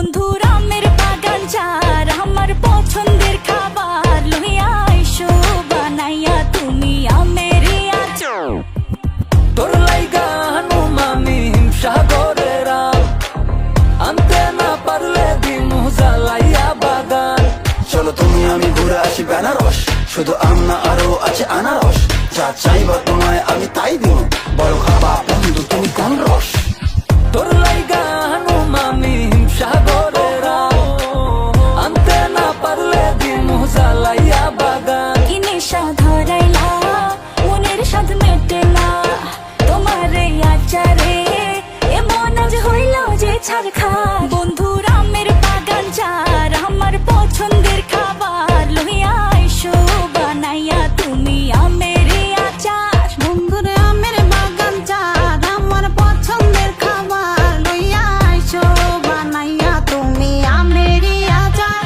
বন্ধুর আমের বাগান চার আমার পছন্দের খাবার লইয়া আইসো বানাইয়া তুমি আমের আচার। তোর লাইগা হানুম আমি হিমসাগরের আম, আনতে না পারলে দিমু জ্বালাইয়া বাগান। চলো তুমি আমি ঘুরে আসি বেনারস, শুধু আম না আরো আছে আনারস। যা চাইবা তোমায় আমি তাই দিব, বড় খাবা বন্ধু তুমি কোন রস। তোর লাইগা হানুম আমি হিমসাগরের আম, আনতে না পারলে দিমু জ্বালাইয়া বাগান। কি নেশা ধরাইলা মনের স্বাদ মেটে না তোমার এই আচারে, এমন আজ হইল যে ছাড় খা। বন্ধুর আমের বাগান চার আমার পছন্দের খাবার লইয়া আইসো বানাইয়া তুমি আমের আচার। বন্ধুর আমের বাগান চার আমার পছন্দের খাবার লইয়া আইসো বানাইয়া তুমি আমের আচার।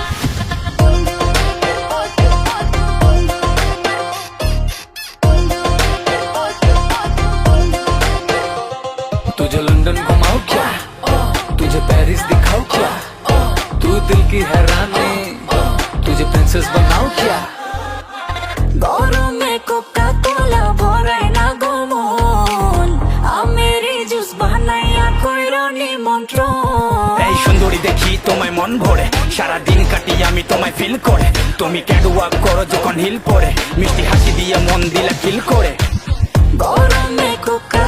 तुझे लंदन घुमाओ क्या, तुझे पेरिस दिखाओ क्या, तू दिल की हैरानी तुझे प्रिंसेस बनाओ क्या। গরমে কোকা কোলা ভরাই না গো মন, আমের জুস বানাইয়া কইরো নিমন্ত্রণ। এই সুন্দরী দেখি তোমায় মন ভরে, সারা দিন কাটি আমি তোমায় ফিল করে। তুমি ক্যাটওয়াক করো যখন হিল পরে, মিষ্টি হাসি দিয়ে মন দিলা কিল করে। গরমে কোকা